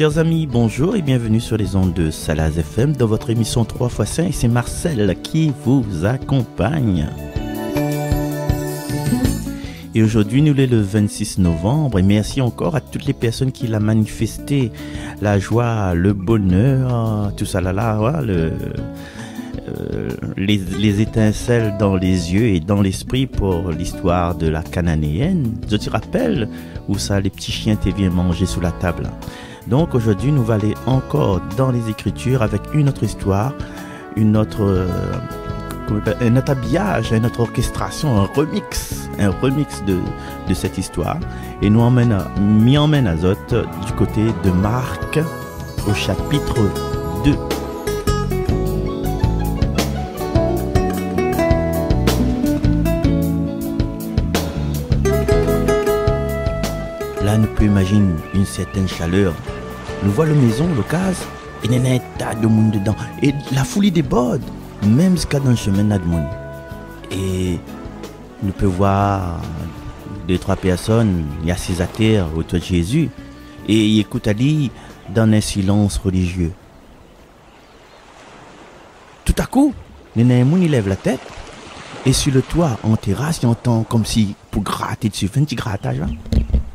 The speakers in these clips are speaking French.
Chers amis, bonjour et bienvenue sur les ondes de Salaz FM dans votre émission 3x5 et c'est Marcel qui vous accompagne. Et aujourd'hui, nous sommes le 26 novembre et merci encore à toutes les personnes qui l'ont manifesté, la joie, le bonheur, tout ça les étincelles dans les yeux et dans l'esprit pour l'histoire de la cananéenne. Je te rappelle où ça, les petits chiens te viennent manger sous la table. Donc aujourd'hui, nous allons aller encore dans les Écritures avec une autre histoire, un autre habillage, une autre orchestration, un remix de cette histoire. Et nous emmène à Zot du côté de Marc au chapitre 2. Là, nous pouvons imaginer une certaine chaleur. Nous voyons la maison, le case, et il y a un tas de monde dedans. Et la folie déborde, même jusqu'à dans le chemin, il y a de monde. Et nous pouvons voir 2-3 personnes, il y a 6 à terre autour de Jésus. Et ils écoutent à lui dans un silence religieux. Tout à coup, il y a un monde qui lève la tête. Et sur le toit, en terrasse, il entend comme si, pour gratter dessus, fait un petit grattage là.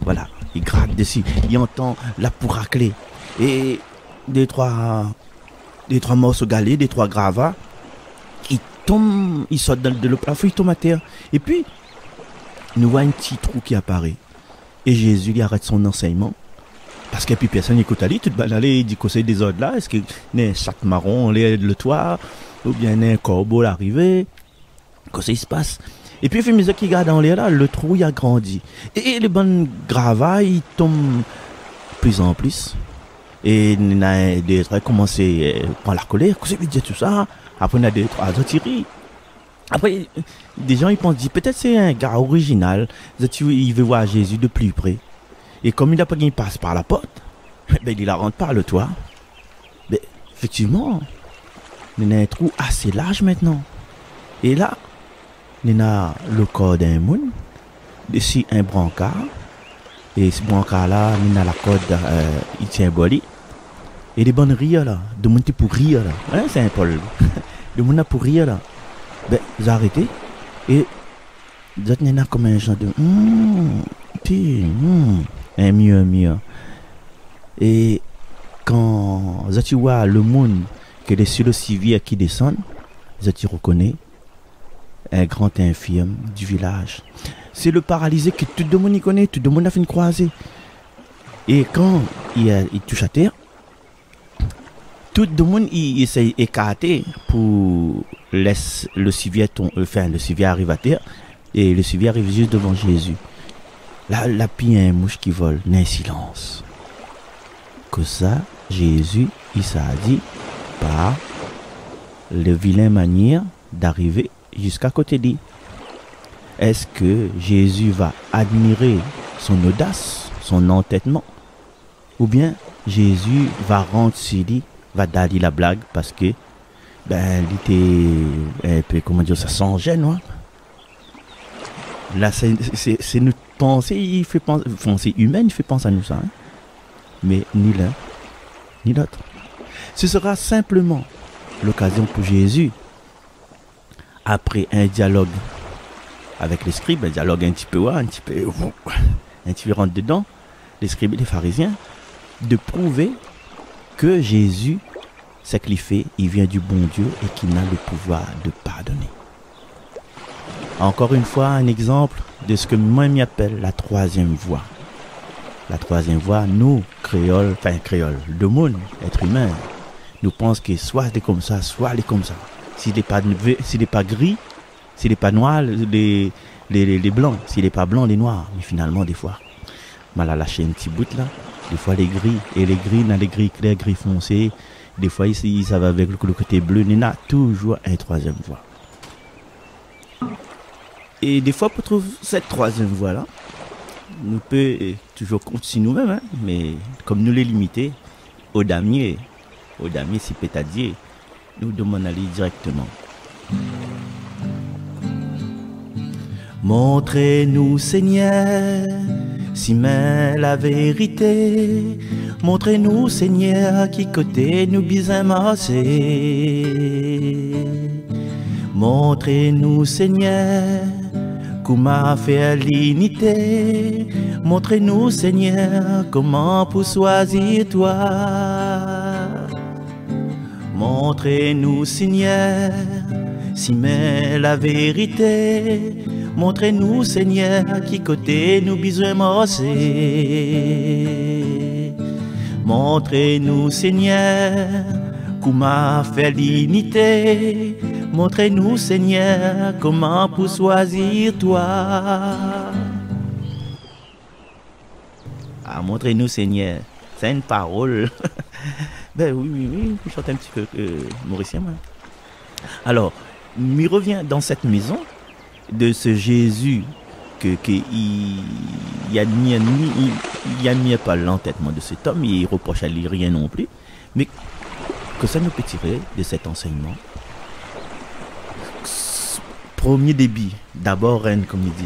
Voilà, il gratte dessus, il entend la pour racler. Et des trois morceaux galets, des 3 gravats, il tombe, il saute de le plafond, il tombe à terre. Et puis, nous voyons un petit trou qui apparaît. Et Jésus lui arrête son enseignement. Parce qu'il n'y a plus personne écoute à lui, tout le monde il dit que c'est des ordres là. Est-ce qu'il y a un sac marron, le toit, ou bien il y a un corbeau l'arrivée. Qu'est-ce qui se passe? Et puis, il fait mes qui regarde en l'air là, le trou il a grandi. Et les bonnes gravats, ils tombent plus en plus. Et il y a des trucs commencé à prendre la colère. Qu'est-ce que veut dire tout ça? Après, il y a 2-3 autres tirés. Après, des gens ils pensent, peut-être c'est un gars original. Il veut voir Jésus de plus près. Et comme il n'a pas qu'il passe par la porte, ben, il la rentre par le toit. Mais effectivement, il y a un trou assez large maintenant. Et là, il y a le corps d'un monde, ici un brancard, et ce brancard là, il y a la corde, il tient un boli, et des bonnes rires là, de monter pour rire là, hein, c'est un Paul, de monter pour rire là, ben, ils ont arrêté, et ils ont comme un genre de, un mieux, et quand tu vois le monde qui est sur le civière qui descend, tu reconnais un grand infirme du village. C'est le paralysé que tout le monde y connaît, tout le monde a fait une croisée. Et quand il touche à terre, tout le monde essaie d'écarter pour laisser le civière le civière arrive à terre et le civière arrive juste devant Jésus. Là, il y a un mouche qui vole, il y a un silence. Que ça, Jésus, il s'est dit par le vilain manière d'arriver jusqu'à côté de lui. Est-ce que Jésus va admirer son audace, son entêtement, ou bien Jésus va rendre sur lui, va donner la blague parce que il était un peu, comment dire, ça sans gêne, hein? Là c'est notre pensée, il fait penser, pensée humaine, il fait penser à nous ça, hein? Mais ni l'un ni l'autre. Ce sera simplement l'occasion pour Jésus, après un dialogue avec les scribes, un dialogue un petit peu rentre dedans, les scribes et les pharisiens, de prouver que Jésus, ce qu'il fait, il vient du bon Dieu et qu'il a le pouvoir de pardonner. Encore une fois, un exemple de ce que moi m'appelle la 3e voie. La 3e voie, nous, créoles, le monde, être humain, nous pensons que soit c'est comme ça, soit c'est comme ça. S'il n'est pas gris, s'il n'est pas noir, les blancs. S'il n'est pas blanc, les noirs. Mais finalement, des fois, mal à lâcher un petit bout là. Des fois, les gris. Et les gris, dans les gris clairs, gris foncés. Des fois, ici, ça va avec le côté bleu. Il y a toujours une 3e voie. Et des fois, pour trouver cette 3e voie là, nous peut toujours continuer nous-mêmes, hein, mais comme nous les limiter, au damier, si pétadier, nous demandons d'aller directement. Montrez-nous, Seigneur, si mais la vérité. Montrez-nous, Seigneur, qui côté nous besoin marcher. Montrez-nous, Seigneur, comment faire l'unité. Montrez-nous, Seigneur, comment pour choisir toi. Montrez-nous, Seigneur, si mais la vérité. Montrez-nous, Seigneur, qui côté nous besoin marcher. Montrez-nous, Seigneur, comment faire l'unité. Montrez-nous, Seigneur, comment pour choisir toi. Ah, montrez-nous, Seigneur. C'est une parole. Ben oui, je chante un petit peu mauricien. Moi. Alors, il revient dans cette maison de ce Jésus il admire pas l'entêtement de cet homme, il reproche à lui rien non plus, mais que ça nous peut tirer de cet enseignement. Premier débit, d'abord reine comme il dit,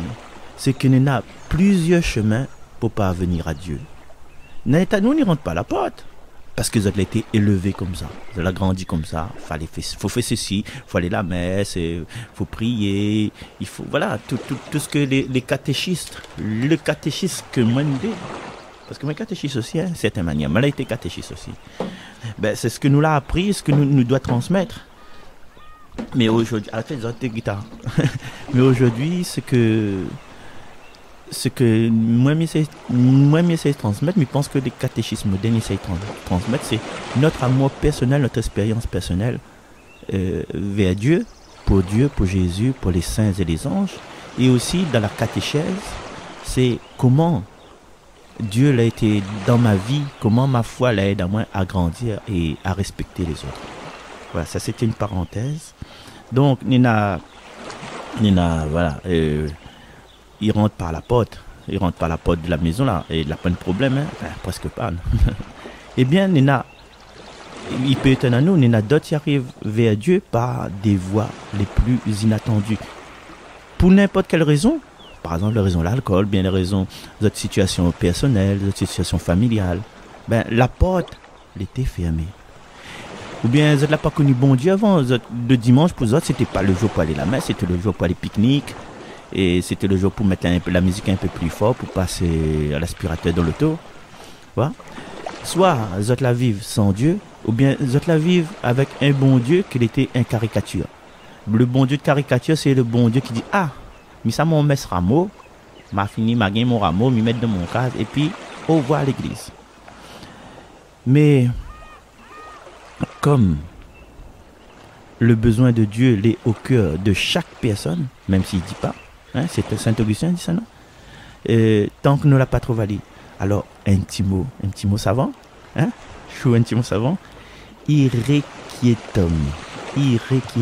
c'est qu'il y a plusieurs chemins pour parvenir à Dieu. Nous n'y rentre pas à la porte. Parce que vous avez été élevé comme ça, vous avez grandi comme ça, faut faire ceci, faut aller à la messe, faut prier, il faut, voilà, tout ce que les catéchistes, le catéchisme que moi je dis, parce que moi catéchiste aussi, hein, certaine manière, moi j'ai été catéchiste aussi, ben, c'est ce que nous l'a appris, ce que nous doit transmettre. Mais aujourd'hui, à la fin, ils guitare. Mais aujourd'hui, ce que moi j'essaie de transmettre, mais je pense que les catéchismes modernes essayent de transmettre, c'est notre amour personnel, notre expérience personnelle vers Dieu, pour Jésus, pour les saints et les anges, et aussi dans la catéchèse, c'est comment Dieu l'a été dans ma vie, comment ma foi l'a aidé à moi à grandir et à respecter les autres. Voilà, ça c'était une parenthèse. Donc Nina, voilà. Il rentre par la porte de la maison là, et il n'a pas de problème, hein? Enfin, presque pas. Eh bien, il peut être à nous, d'autres qui arrivent vers Dieu par des voies les plus inattendues. Pour n'importe quelle raison, par exemple, les raisons de l'alcool, bien les raisons de votre situation personnelle, de votre situation familiale, ben, la porte était fermée. Ou bien, vous n'avez pas connu bon Dieu avant, le dimanche pour vous autres, c'était pas le jour pour aller à la messe, c'était le jour pour aller pique-nique. Et c'était le jour pour mettre la musique un peu plus fort, pour passer à l'aspirateur dans l'auto. Voilà. Soit vous la vivre sans Dieu, ou bien vous la vivre avec un bon Dieu qui était une caricature. Le bon Dieu de caricature, c'est le bon Dieu qui dit, ah, mais ça mon messe rameau, m'a fini, m'a gagné mon rameau, m'y mettre dans mon cadre, et puis au revoir à l'église. Mais comme le besoin de Dieu est au cœur de chaque personne, même s'il ne dit pas, hein, c'est Saint Augustin dit ça, non? Tant que nous ne l'a pas trop validé. Alors, un petit mot savant, hein? Je suis un petit mot savant. Irrequietum. I-R-Q-U-I-E-T-U-M.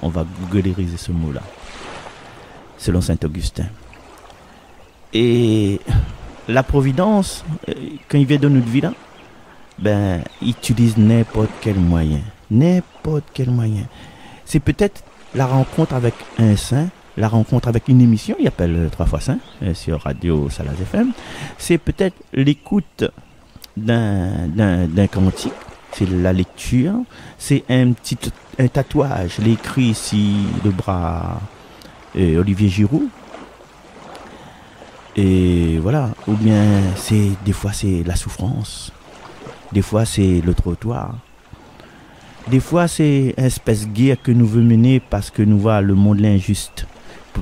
On va googleriser ce mot-là, selon Saint Augustin. Et la providence, quand il vient dans notre vie là, ben, il utilise n'importe quel moyen. C'est peut-être la rencontre avec un saint, la rencontre avec une émission, il appelle 3 fois Saint sur Radio Salaz FM. C'est peut-être l'écoute d'un cantique, c'est la lecture, c'est un tatouage, l'écrit ici, le bras Olivier Giroud. Et voilà, ou bien des fois c'est la souffrance, des fois c'est le trottoir, des fois c'est une espèce de guerre que nous veut mener parce que nous voyons le monde l'injuste,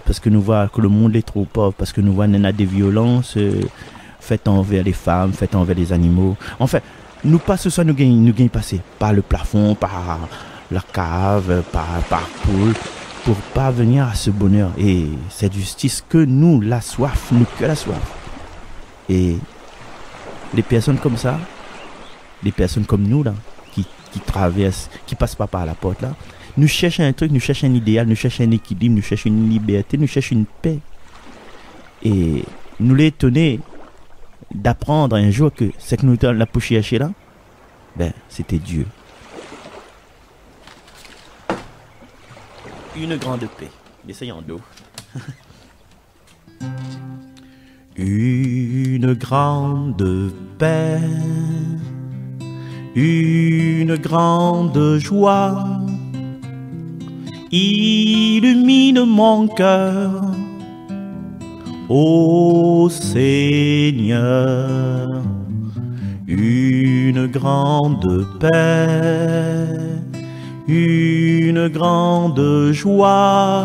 parce que nous voyons que le monde est trop pauvre, parce que nous voyons qu'il y a des violences faites envers les femmes, faites envers les animaux. Enfin, nous pas ce soit nous gagnons passer par le plafond, par la cave, par poule, pour parvenir à ce bonheur et cette justice que nous, la soif, que la soif. Et les personnes comme ça, les personnes comme nous là, qui traversent, qui passent pas par la porte là, nous cherchons un truc, nous cherchons un idéal, nous cherchons un équilibre, nous cherchons une liberté, nous cherchons une paix. Et nous l'étonner d'apprendre un jour que c'est que nous la pour chercher là, ben c'était Dieu. Une grande paix. Essayons d'eau. Une grande paix, une grande joie illumine mon cœur, ô Seigneur. Une grande paix, une grande joie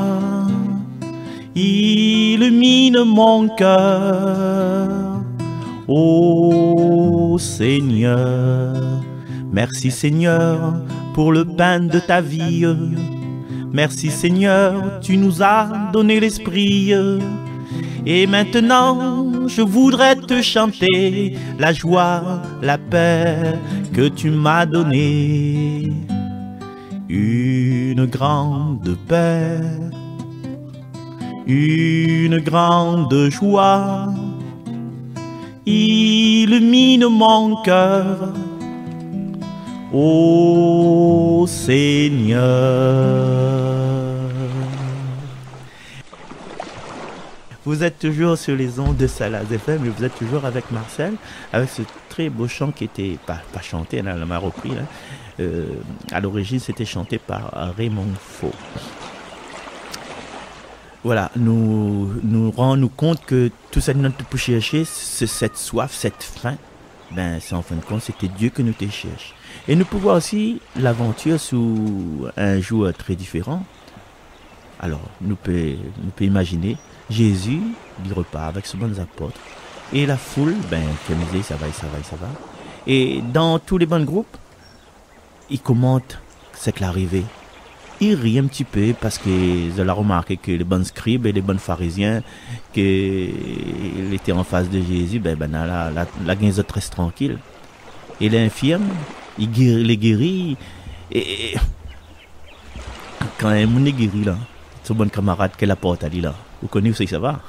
illumine mon cœur, ô Seigneur. Merci Seigneur pour le pain de ta vie. Merci Seigneur, tu nous as donné l'esprit. Et maintenant, je voudrais te chanter la joie, la paix que tu m'as donnée. Une grande paix, une grande joie illumine mon cœur, ô Seigneur. Vous êtes toujours sur les ondes de Salaz FM et vous êtes toujours avec Marcel, avec ce très beau chant qui était pas chanté, elle m'a repris. Là. À l'origine, c'était chanté par Raymond Faux. Voilà, nous rendons compte que tout ça nous peut chercher, cette soif, cette faim, ben c'est en fin de compte, c'était Dieu que nous te cherche. Et nous pouvons voir aussi l'aventure sous un jour très différent. Alors, nous pouvons imaginer Jésus, il repart avec ses bons apôtres. Et la foule, ben, qui disait, ça va. Et dans tous les bons groupes, il commente ce qui est arrivé. Il rit un petit peu parce qu'ils ont remarqué que les bons scribes et les bons pharisiens qui étaient en face de Jésus, la guinze très tranquille. Et l'infirme, il les guérit. Et quand un monde est guéri là, son bon camarade qui la porte à lui là, vous connaissez où ça va?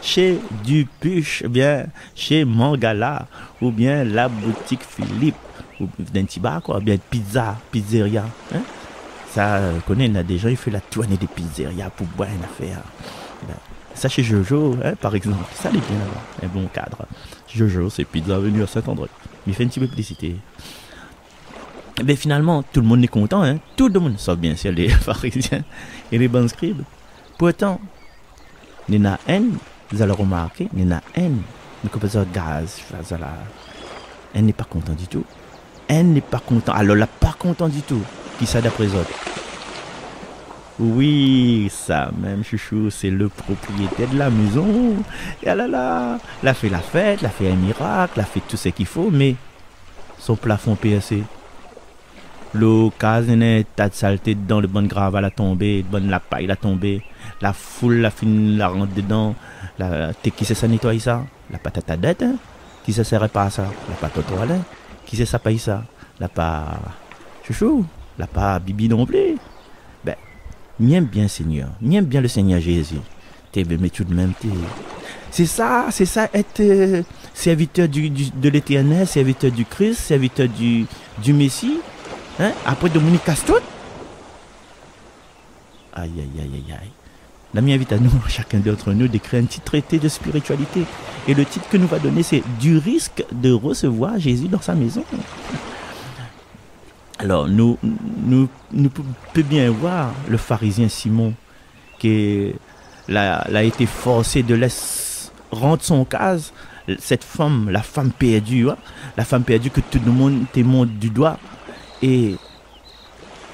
Chez Dupuche, bien chez Mangala, ou bien la boutique Philippe, ou d'un petit bar quoi, bien pizzeria. Hein? Ça, connaît, il y a des gens, il fait la tournée des pizzerias pour boire une affaire. Ben, ça chez Jojo, hein, par exemple, ça il est bien là-bas, un bon cadre. Jojo, c'est Pizza Avenue à Saint-André. Il fait une petite publicité. Mais finalement, tout le monde est content, hein? Tout le monde, sauf bien sûr les pharisiens et les bons scribes. Pourtant, il y a haine, vous allez remarquer, il y a haine. Mais comme ça, gaz, elle n'est pas content du tout. Elle n'est pas content. Alors, elle n'est pas content du tout. Qui ça d'après eux? Oui, ça même, chouchou, c'est le propriétaire de la maison. Et là, il a fait la fête, il a fait un miracle, il a fait tout ce qu'il faut, mais son plafond PSC. L'eau, case, tas de saleté dedans, le bon grave à tomber, le bon la paille a tombé, la foule la fin la rentre dedans, qui sait ça nettoyer ça? La patate à dette, hein? Qui sait ça répare ça? La pâte aux toilettes, qui sait ça paye ça? La pas chouchou, la pas bibi non plus. Ben, m'aime bien Seigneur, m'aime bien le Seigneur Jésus. Mais tout de même, c'est ça, être serviteur de l'Éternel, serviteur du Christ, serviteur du Messie. Hein? Après Dominique Castot. Aïe. L'ami invite à nous, chacun d'entre nous, d'écrire un petit traité de spiritualité. Et le titre que nous va donner, c'est Du risque de recevoir Jésus dans sa maison. Alors, nous peut bien voir le pharisien Simon qui a été forcé de laisser rendre son case. Cette femme, la femme perdue, hein? La femme perdue que tout le monde te montre du doigt. Et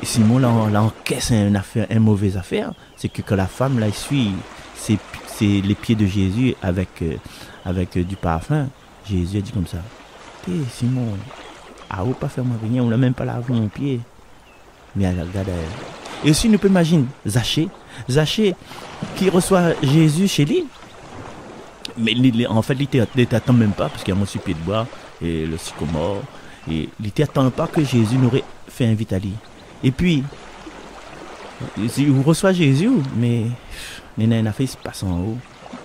Simon là encaisse une mauvaise affaire, c'est que quand la femme là suit c'est les pieds de Jésus avec du parfum, Jésus a dit comme ça, Simon, ou pas faire rien, on n'a même pas lavé mon pied. Mais elle regarde elle. Et aussi nous peut imaginer Zachée qui reçoit Jésus chez lui. Mais en fait, il n'attend même pas, parce qu'il y a mon pied de bois et le sycomore. Et il n'attend pas que Jésus n'aurait fait invite à lui. Et puis, il reçoit Jésus, mais il a fait passe en haut.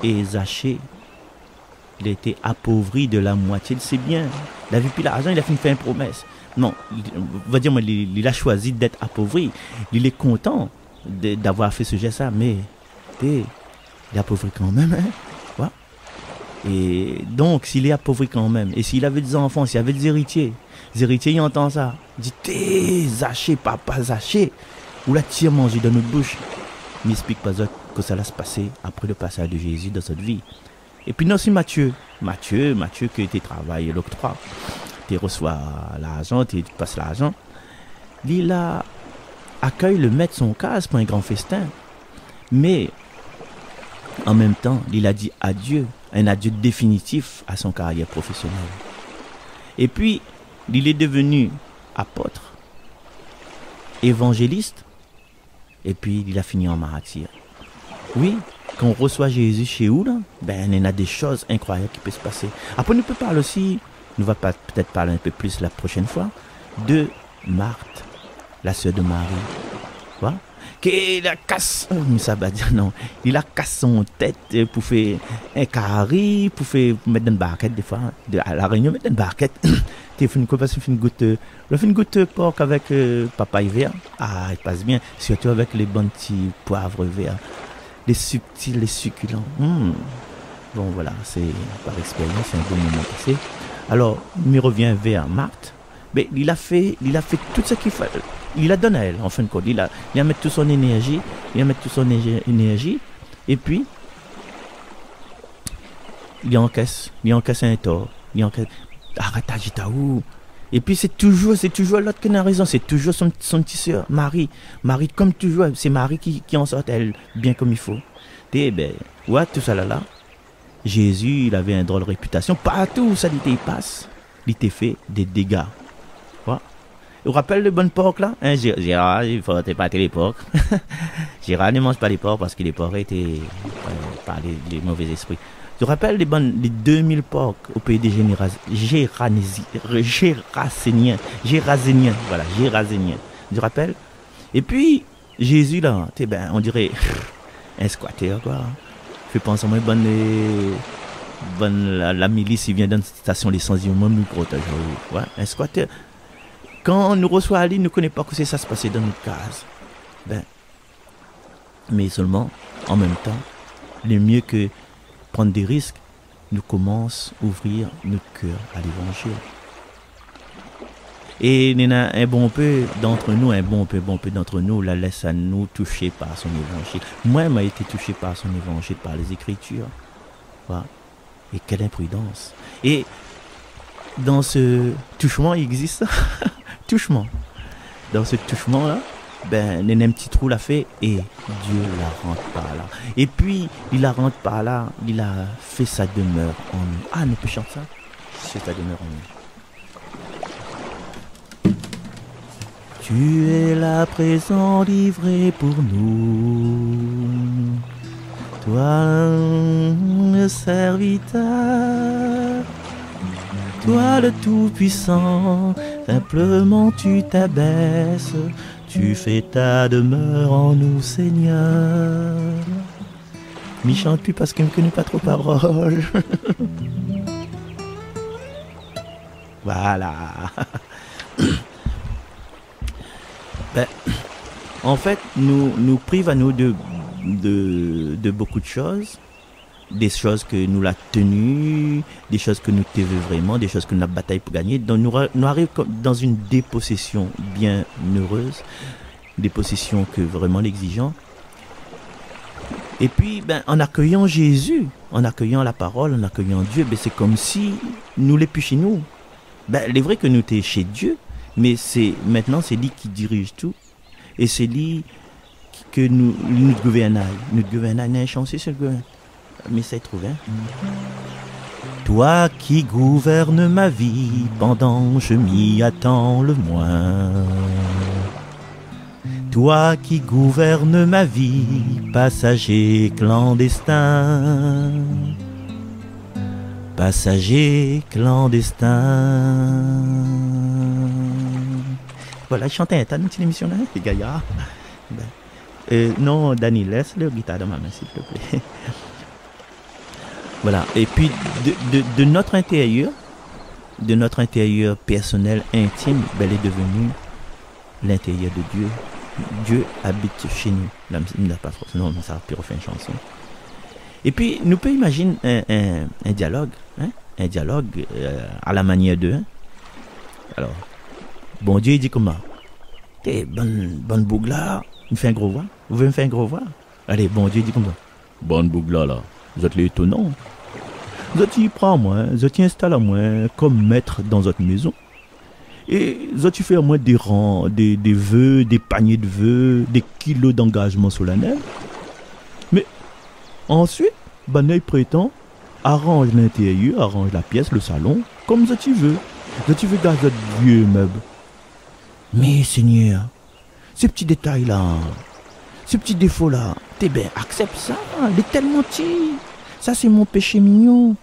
Et Zachée, il a été appauvri de la moitié de ses biens. Il a vu plus l'argent, il a fait une promesse. Non, on va dire, il a choisi d'être appauvri. Il est content d'avoir fait ce geste-là, mais Il est appauvri quand même, hein? Ouais. Et donc, s'il est appauvri quand même, et s'il avait des enfants, s'il avait des héritiers, ils entendent ça. Ils disent, t'es Zaché, papa Zaché, ou la tire manger dans notre bouche. Il n'explique pas que ça va se passer après le passage de Jésus dans cette vie. Et puis, non, c'est Matthieu que tu travailles l'octroi. Tu reçois l'argent, tu passes l'argent. Il a accueille le maître son case pour un grand festin. Mais, en même temps, il a dit adieu, un adieu définitif à son carrière professionnelle. Et puis, il est devenu apôtre, évangéliste, et puis il a fini en martyr. Oui, quand on reçoit Jésus chez nous, là, ben, il y a des choses incroyables qui peuvent se passer. Après, on peut parler aussi, on va peut-être parler un peu plus la prochaine fois, de Marthe, la sœur de Marie. Voilà. Il a cassé, ça va dire non, il a cassé son tête pour faire un carré, pour mettre une barquette des fois, à la réunion, mettre une barquette. Tu fais une goutte porc avec papaye vert. Ah, il passe bien, surtout avec les bons petits poivres verts, les subtils, les succulents. Bon voilà, c'est par expérience, c'est un bon moment passé. Alors, il me revient vers Marthe. Mais il a fait tout ce qu'il fallait. Il a donné à elle, en fin de compte. Il a mis toute son énergie. Et puis, il encaisse un tort. Arrête, agitaou. Et puis, c'est toujours l'autre qui a raison. C'est toujours son petit soeur, Marie. Marie, comme toujours, c'est Marie qui en sort, elle, bien comme il faut. Et ben, ouais, tout ça là. Jésus, il avait une drôle de réputation. Partout où ça il passe, il t'a fait des dégâts. Vous rappelez le bon porc là, hein, Gérard, il faut pas les porcs. Gérard ne mange pas les porcs parce que les porcs étaient par les mauvais esprits. Tu te rappelles les 2000 porcs au pays des Géraséniens. Voilà, Géraséniens. Tu te rappelles? Et puis, Jésus là, on dirait un squatteur quoi. Fais penser à moi, la milice, il vient dans une station d'essence, il me protège. Ouais, un squatteur. Quand on nous reçoit Ali, nous ne connaissons pas que ça se passait dans notre case. Mais seulement, en même temps, le mieux que prendre des risques, nous commençons à ouvrir notre cœur à l'évangile. Et il y a un bon peu d'entre nous, la laisse à nous toucher par son évangile. Moi, j'ai été touché par son évangile, par les Écritures. Voilà. Et quelle imprudence. Et dans ce touchement, il existe ça. Touchement. Dans ce touchement-là, il y a un petit trou l'a fait et Dieu la rentre par là. Et puis, il la rentre par là, il a fait sa demeure en nous. Ah, nous peut chanter ça? C'est sa demeure en nous. Tu es là présent, livré pour nous. Toi, le serviteur. Toi le Tout-Puissant, simplement tu t'abaisses, tu fais ta demeure en nous, Seigneur. M'y chante plus parce qu'il ne me connaît pas trop parole. Voilà. En fait, nous prive à nous de beaucoup de choses. Des choses que nous l'a tenu, des choses que nous t'avons vraiment, des choses que nous avons bataillé pour gagner. Donc nous arrivons dans une dépossession bien heureuse, dépossession que vraiment l'exigeant. Et puis, en accueillant Jésus, en accueillant la parole, en accueillant Dieu, c'est comme si nous l'étions plus chez nous. Il est vrai que nous étions chez Dieu, mais maintenant c'est lui qui dirige tout. Et c'est lui que nous gouvernons. Notre gouvernail n'est chanceux sur le gouvernail. Mais c'est trouvé. Toi qui gouvernes ma vie pendant je m'y attends le moins. Toi qui gouvernes ma vie, passager clandestin. Passager clandestin. Voilà, je chantais un tas de émission là, les gaillards. Non, Dani, laisse le guitare dans ma main, s'il te plaît. Voilà, et puis de notre intérieur personnel, intime, elle est devenue l'intérieur de Dieu. Dieu habite chez nous. Là, pas forcément, ça va plus refaire une chanson. Et puis, nous pouvons imaginer un dialogue, hein? Un dialogue à la manière de. Hein? Alors, bon Dieu, il dit comment? T'es bonne bougle là, il fait un gros voix. Vous voulez me faire un gros voix? Allez, bon Dieu, il dit comment? Bonne bougle là, vous êtes les étonnants. Vous êtes y prend moi, vous êtes y installe à moi comme maître dans votre maison. Et vous êtes fait à moi des rangs, des vœux, des paniers de vœux, des kilos d'engagement solennel. Mais ensuite, Banay prétend, arrange l'intérieur, arrange la pièce, le salon, comme tu veux. Tu veux garder votre vieux meuble. Mais Seigneur, ces petits détails-là, ces petits défauts-là, t'es bien, accepte ça, il est tellement petit. Ça, c'est mon péché mignon.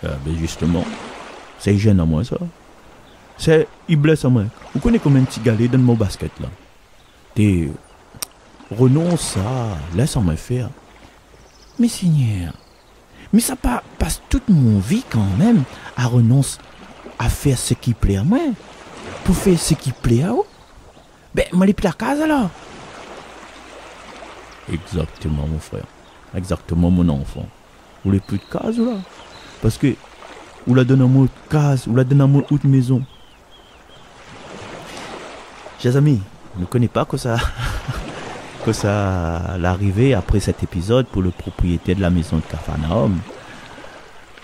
Ben justement, c'est gêne à moi, ça. Il blesse à moi. Vous connaissez combien de petits galets dans mon basket, là? T'es... renonce ça, laisse en me faire. Mais Seigneur, mais ça passe toute mon vie quand même à renoncer à faire ce qui plaît à moi. Pour faire ce qui plaît à vous. Ben, moi, les plaît à casa, là. Exactement, mon frère. Exactement, mon enfant. Vous les plus de case, là. Parce que, vous la donnez à moi de case, vous la donnez à moi de maison. Chers amis, ne connais pas que ça l'arrivée après cet épisode pour le propriétaire de la maison de Capharnaüm.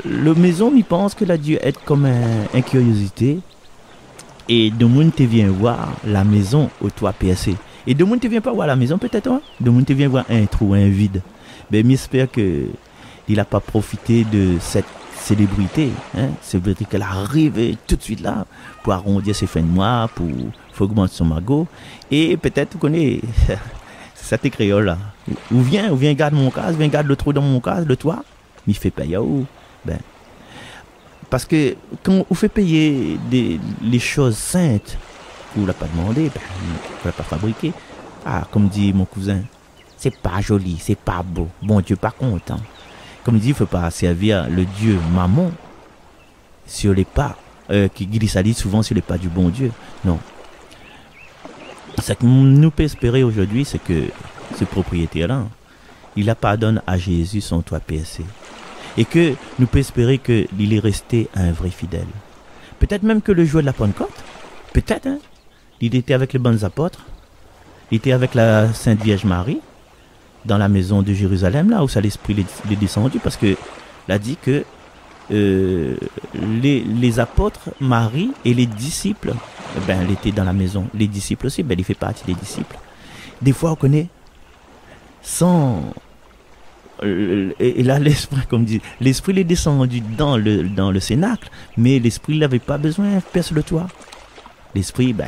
Le maison m'y pense que la Dieu est comme un curiosité. Et de monde te vient voir la maison au toit percé. Et de monde te vient pas voir la maison peut-être, hein? De monde te vient voir un trou, un vide. Ben j'espère que il n'a pas profité de cette célébrité, hein? Célébrité qu'elle arrive tout de suite là pour arrondir ses fins de mois, pour augmenter son magot. Et peut-être vous connaissez ça t'es créole là. Ou viens garde mon cas, viens garde le trou dans mon cas, le toit. Mais il fait payer où? Ben parce que quand on fait payer les choses saintes, vous l'a pas demandé, ben, vous l'a pas fabriqué. Ah, comme dit mon cousin, c'est pas joli, c'est pas beau. Bon Dieu pas content. Comme il dit, il ne faut pas servir le Dieu Mammon sur les pas, qui glisse souvent sur les pas du bon Dieu. Non. Ce que nous pouvons espérer aujourd'hui, c'est que ce propriétaire-là, il a pardonné à Jésus son toit percé. Et que nous pouvons espérer qu'il est resté un vrai fidèle. Peut-être même que le jour de la Pentecôte, peut-être, hein, il était avec les bons apôtres, il était avec la Sainte Vierge Marie, dans la maison de Jérusalem, là où ça l'Esprit est descendu, parce que l'a dit que les apôtres, Marie et les disciples, ben, elle était dans la maison. Les disciples aussi, ben, il fait partie des disciples. Des fois, on connaît, sans... et là, l'Esprit, comme dit, l'Esprit est descendu dans le cénacle, mais l'Esprit n'avait pas besoin de percer le toit. L'Esprit, ben,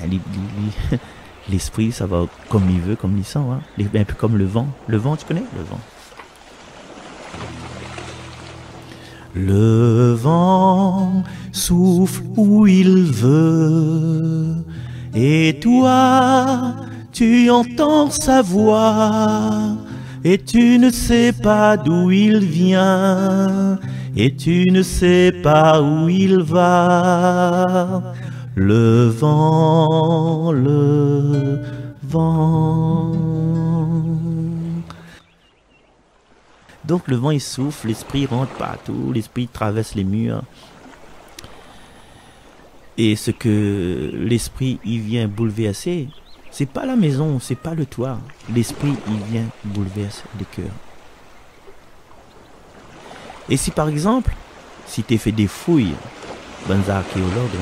l'Esprit, ça va comme il veut, comme il sent, hein. Un peu comme le vent. Le vent, tu connais? Le vent. Le vent souffle où il veut, et toi, tu entends sa voix, et tu ne sais pas d'où il vient, et tu ne sais pas où il va. Le vent, le vent. Donc le vent il souffle, l'esprit rentre partout, l'esprit traverse les murs. Et ce que l'esprit il vient bouleverser, c'est pas la maison, c'est pas le toit. L'esprit il vient bouleverser le cœur. Et si par exemple, si tu fait des fouilles, bons archéologues,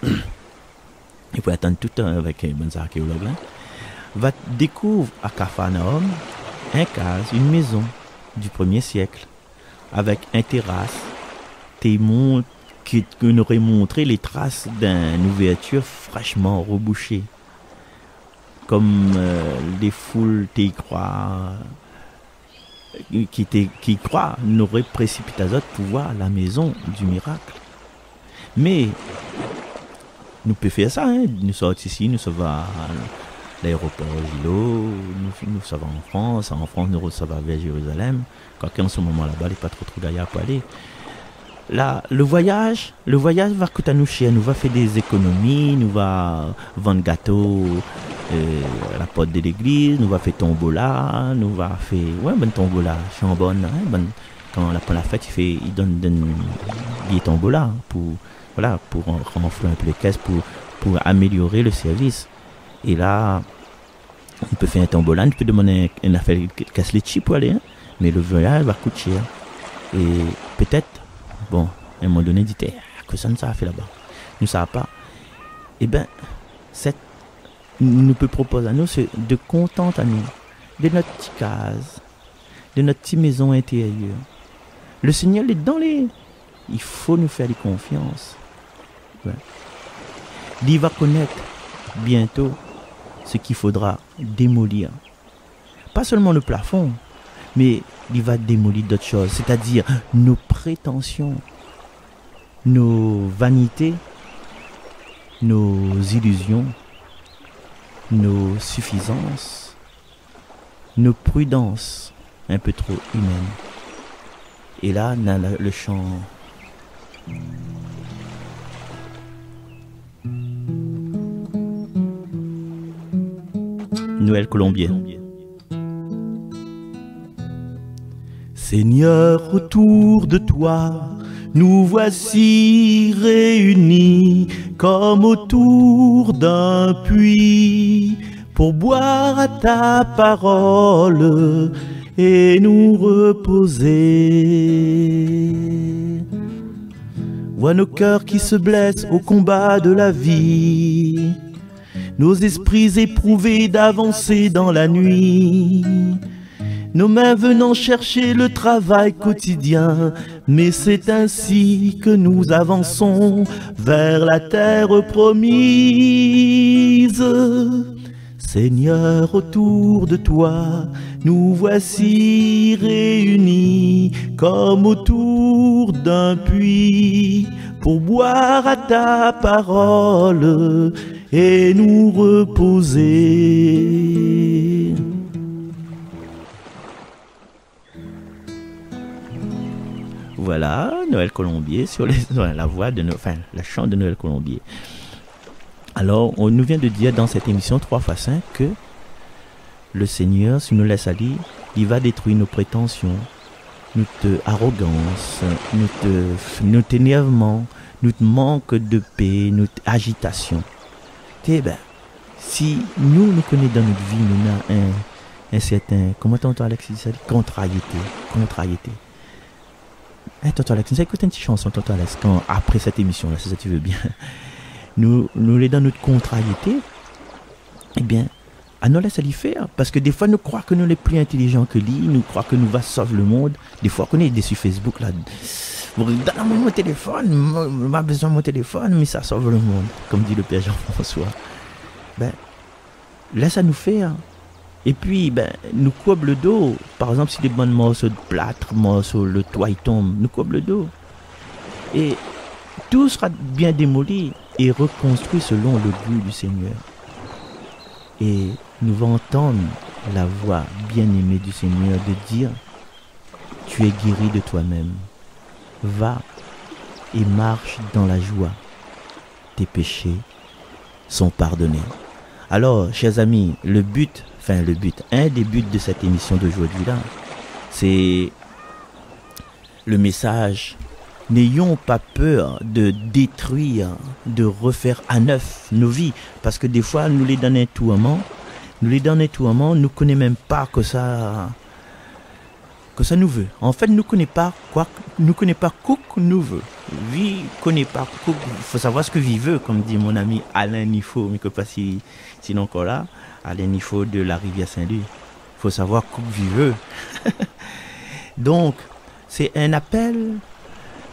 hein, il faut attendre tout le temps avec un bon archéologue, hein, va découvrir à Capharnaüm un cas, une maison du 1er siècle avec un terrasse qui nous aurait montré les traces d'une ouverture fraîchement rebouchée comme les foules qui croient n'auraient précipité pour voir la maison du miracle. Mais nous pouvons faire ça, hein? Nous sommes ici, nous sommes à l'aéroport Gilo, nous sommes en France nous recevons vers Jérusalem, quoique en ce moment là-bas, il n'y a pas trop d'ailleurs pour aller. Là, le voyage va coûter à nous cher, nous va faire des économies, nous va vendre gâteaux à la porte de l'église, nous va faire tombola, nous va faire ouais bonne tombola, chambonne, hein, bonne quand on la fête, il donne des tombola pour voilà pour renflouer un peu les caisses pour améliorer le service. Et là, on peut faire un tombola, on peut demander une affaire casse les chips pour aller, hein, mais le voyage va coûter cher. Et peut-être bon, à un moment donné, dit que ça ne s'est fait là-bas, nous ça pas. Eh ben nous peut proposer à nous c'est de contenter à nous de notre petite case, de notre petite maison intérieure. Le Seigneur est dans les. Il faut nous faire confiance. Ouais. Il va connaître bientôt ce qu'il faudra démolir. Pas seulement le plafond, mais il va démolir d'autres choses, c'est-à-dire nos prétentions, nos vanités, nos illusions, nos suffisances, nos prudences un peu trop humaines. Et là, on a le chant. Noël Colombier. Seigneur, autour de toi, nous voici réunis comme autour d'un puits pour boire à ta parole et nous reposer. Vois nos cœurs qui se blessent au combat de la vie, nos esprits éprouvés d'avancer dans la nuit, nos mains venant chercher le travail quotidien, mais c'est ainsi que nous avançons vers la terre promise. Seigneur, autour de toi, nous voici réunis comme autour d'un puits pour boire à ta parole et nous reposer. Voilà, Noël Colombier sur la voix de la chant de Noël Colombier. Alors, on nous vient de dire dans cette émission 3x5 que le Seigneur, si nous laisse aller, il va détruire nos prétentions, notre arrogance, notre énervement, notre manque de paix, notre agitation. Et ben, si nous connaissons dans notre vie, nous avons un certain, comment t'entends Alexis dit ça? Contrariété. Hey, tonton Alex, nous écoutons une petite chanson, tonton Alex, après cette émission-là, si ça tu veux bien. Nous les dans notre contrariété, eh bien, à nous laisser l'y faire. Parce que des fois, nous croyons que nous sommes les plus intelligents que lui, nous croyons que nous va sauver le monde. Des fois, on est sur Facebook, là. Donne-moi mon téléphone, j'ai besoin de mon téléphone, mais ça sauve le monde, comme dit le Père Jean-François. Ben, laisse à nous faire. Et puis, ben, nous coupe le dos. Par exemple, si des bonnes morceaux de plâtre, morceaux, le toit il tombe, nous coupe le dos. Et tout sera bien démoli et reconstruit selon le goût du Seigneur. Et nous allons entendre la voix bien-aimée du Seigneur de dire: tu es guéri de toi-même. Va et marche dans la joie. Tes péchés sont pardonnés. Alors, chers amis, un des buts de cette émission d'aujourd'hui là, c'est le message: n'ayons pas peur de détruire, de refaire à neuf nos vies, parce que des fois nous les donnons tout amant, nous ne connaissons même pas que ça nous veut. En fait, nous connaissons pas quoi que nous veut. Vie connaît pas quoi. Il faut savoir ce que vie veut, comme dit mon ami Alain Nifo, mais que pas sinon encore là. Alain Nifo de la rivière Saint-Louis. Il faut savoir quoi vie veut. Donc, c'est un appel,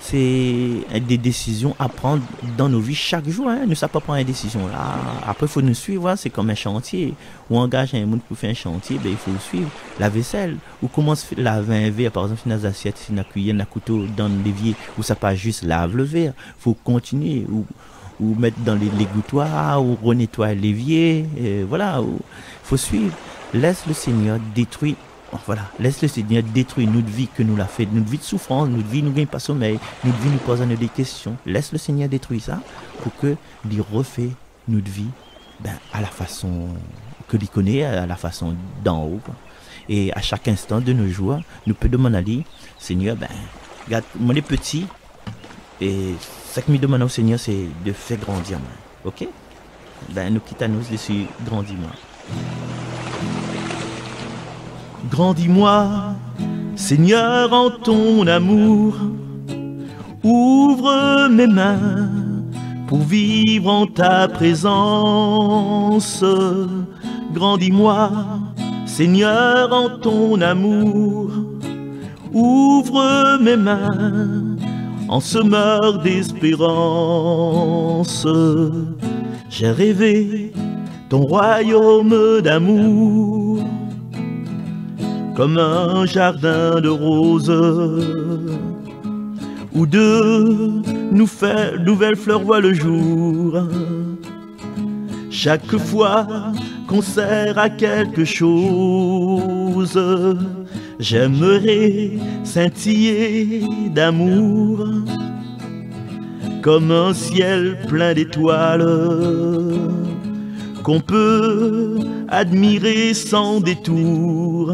c'est des décisions à prendre dans nos vies chaque jour. Hein. Nous ne savons pas prendre une décision là. Après, il faut nous suivre. Hein. C'est comme un chantier. Ou engage un monde pour faire un chantier, ben, il faut le suivre. La vaisselle, ou comment se fait laver un verre, par exemple, dans une assiette, une cuillère, un couteau, dans l'évier, ou ça pas juste lave le verre. Il faut continuer. Ou mettre dans l'égouttoir, ou renettoyer l'évier. Voilà, il faut suivre. Laisse le Seigneur détruire. Voilà, laisse le Seigneur détruire notre vie que nous l'a fait, notre vie de souffrance, notre vie nous gagne pas sommeil, notre vie nous pose des questions. Laisse le Seigneur détruire ça pour que lui refait notre vie ben, à la façon que l'on connaît, à la façon d'en haut. Quoi. Et à chaque instant de nos jours, nous pouvons demander, Seigneur, ben, regarde, moi les petits, et ce que nous demandons au Seigneur, c'est de faire grandir. Moi. Ok? Ben, nous quittons nous dessus, grandis-moi. Grandis-moi, Seigneur, en ton amour. Ouvre mes mains pour vivre en ta présence. Grandis-moi, Seigneur, en ton amour. Ouvre mes mains en semeur d'espérance. J'ai rêvé ton royaume d'amour comme un jardin de roses où de nouvelles fleurs voient le jour. Chaque fois qu'on sert à quelque chose, j'aimerais scintiller d'amour comme un ciel plein d'étoiles qu'on peut admirer sans détour,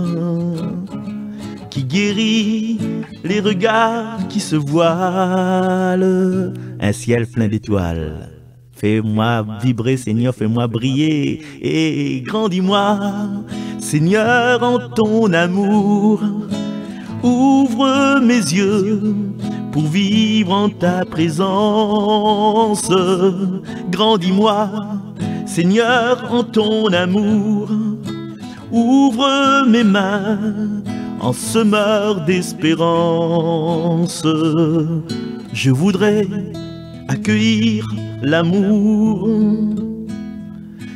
qui guérit les regards qui se voilent. Un ciel plein d'étoiles. Fais-moi vibrer, Seigneur, fais-moi briller et grandis-moi, Seigneur, en ton amour. Ouvre mes yeux pour vivre en ta présence. Grandis-moi, Seigneur, en ton amour. Ouvre mes mains en semeur d'espérance. Je voudrais accueillir l'amour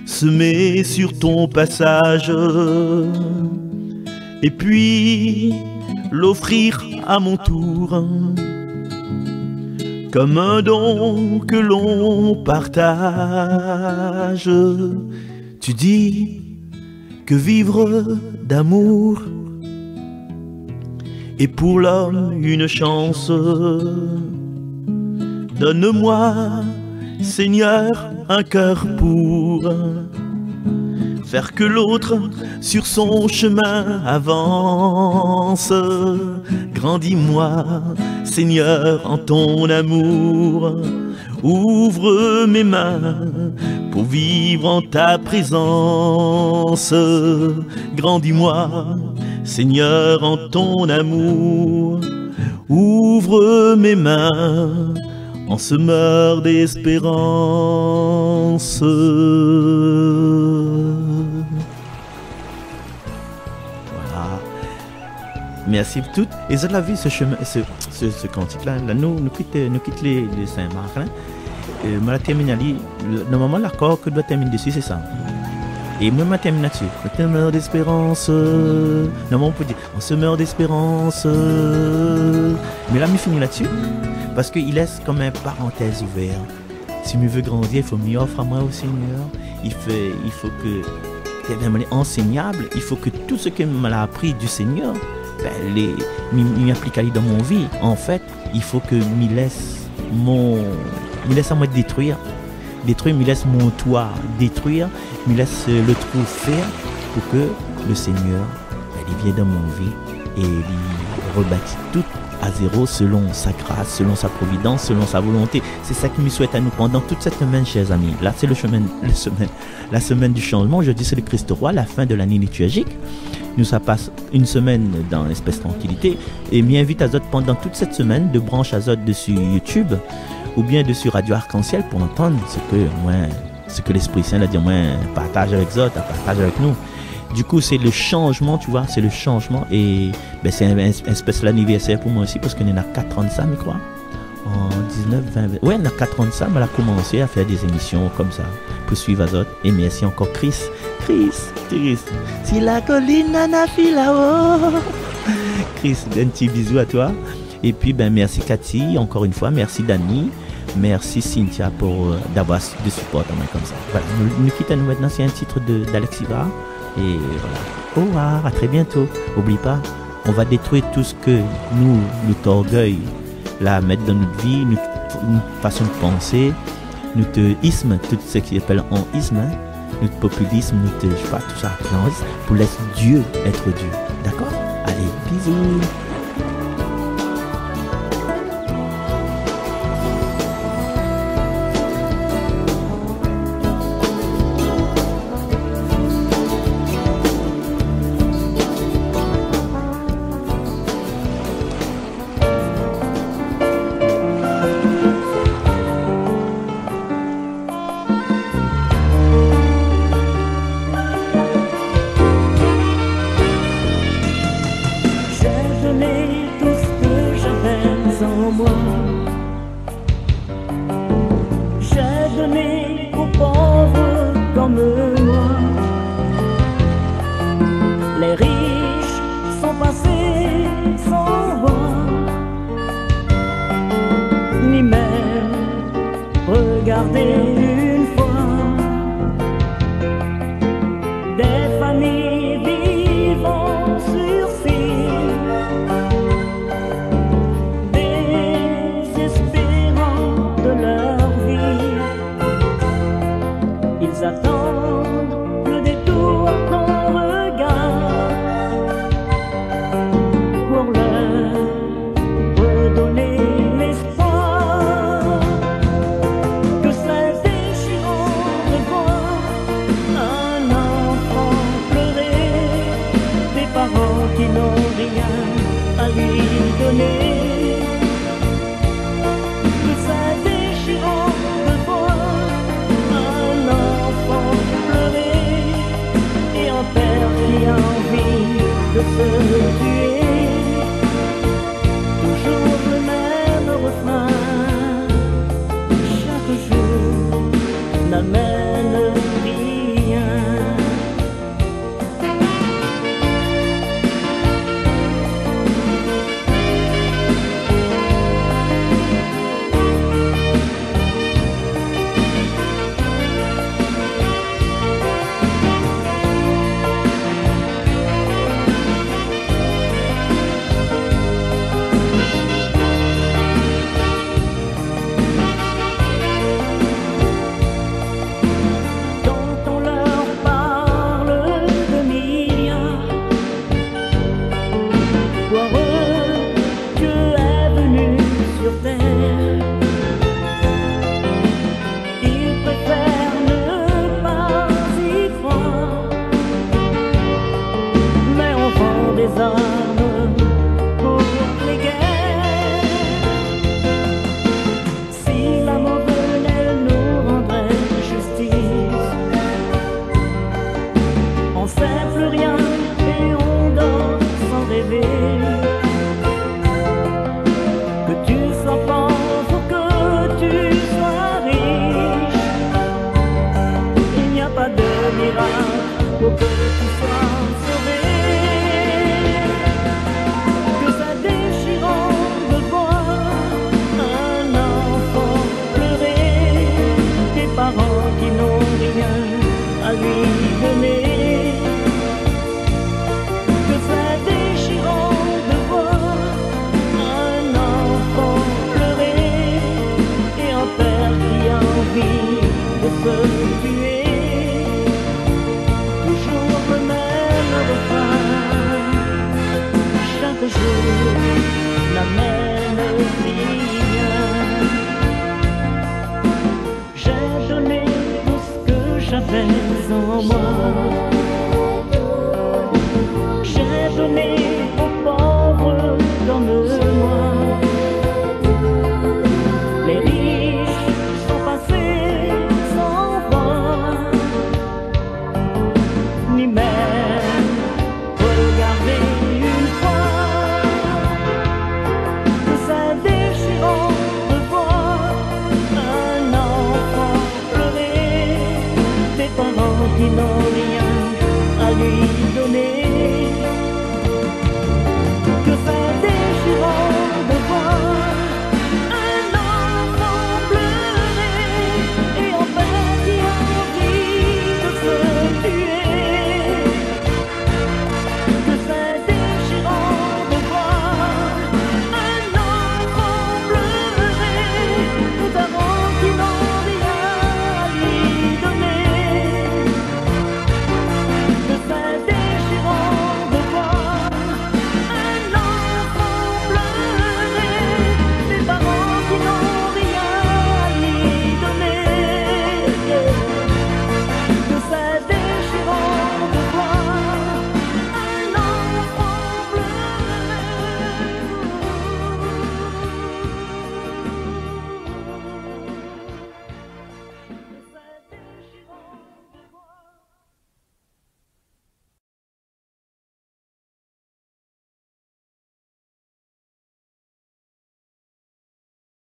semé sur ton passage et puis l'offrir à mon tour comme un don que l'on partage. Tu dis que vivre d'amour est pour l'homme une chance. Donne-moi, Seigneur, un cœur pour faire que l'autre sur son chemin avance. Grandis-moi, Seigneur, en ton amour. Ouvre mes mains pour vivre en ta présence. Grandis-moi, Seigneur, en ton amour. Ouvre mes mains en semeur d'espérance. Voilà. Merci pour tout. Et vous avez vu ce chemin, ce cantique-là, là, nous quittons les Saint-Marc. Je vais terminer. Normalement, l'accord que doit terminer dessus, c'est ça. Et moi, je termine là-dessus. En semeur d'espérance. Normalement, on peut dire en semeur d'espérance. Mais là, je finis là-dessus. Parce qu'il laisse comme une parenthèse ouverte. Si je veux grandir, il faut m'y offrir à moi au Seigneur. Il faut que tu es enseignable. Il faut que tout ce que m'a appris du Seigneur, m'y applique dans mon vie. En fait, il faut que m'y laisse à moi détruire, m'y laisse mon toit détruire, m'y laisse le trou faire pour que le Seigneur, il vienne dans mon vie et il rebâtit tout à zéro selon sa grâce, selon sa providence, selon sa volonté. C'est ça qu'il me souhaite à nous pendant toute cette semaine, chers amis. Là, c'est la semaine du changement. Jeudi, c'est le Christ roi, la fin de l'année liturgique. Nous, ça passe une semaine dans l'espèce tranquillité. Et m'invite à Zot pendant toute cette semaine de branche à Zot dessus YouTube ou bien dessus Radio Arc-en-Ciel pour entendre ce que l'Esprit Saint a dit, partage avec Zot, partage avec nous. Du coup, c'est le changement, tu vois, c'est le changement. Et ben, c'est un espèce d'anniversaire pour moi aussi, parce qu'on est à 4 ans de ça, je crois. En 19, 20, 20. Ouais, on a 4 ans de ça, mais elle a commencé à faire des émissions comme ça, pour suivre Azot. Et merci encore Chris. Si la colline n'a fil là-haut. Chris, un petit bisou à toi. Et puis, ben, merci Cathy, encore une fois, merci Dani. Merci Cynthia pour d'avoir de support comme ça. Voilà, nous quittons maintenant, c'est un titre d'Alex Ibar. Et voilà. Au revoir, à très bientôt. N'oublie pas, on va détruire tout ce que notre orgueil, la mettre dans notre vie, notre façon de penser, notre isme, tout ce qui s'appelle en isme. Hein. notre populisme, notre, je sais pas, tout ça, pour laisser Dieu être Dieu. D'accord? Allez, bisous. J'ai donné aux pauvres comme moi. Les riches sont passés sans voir, ni même regarder une fois. Des familles vivant sur fil, ils attendent le détour d'un regard pour leur redonner l'espoir. Que c'est déchirant de voir un enfant pleurer, des parents qui n'ont rien à lui donner. Que c'est déchirant de voir qui a envie de se tuer. Toujours le même refrain, chaque jour n'amène rien. Armes pour les guerres. Si l'amour venait nous rendre justice, on sait plus rien et on dort sans rêver. Que tu sois pauvre, que tu sois riche, il n'y a pas de miracle pour que tu sois sauvé. Qui n'ont rien à lui donner. Que c'est déchirant de voir un enfant pleurer et un père qui a envie de se tuer. Toujours le même refrain, chaque jour n'amène rien. J'avais en moi, j'ai donné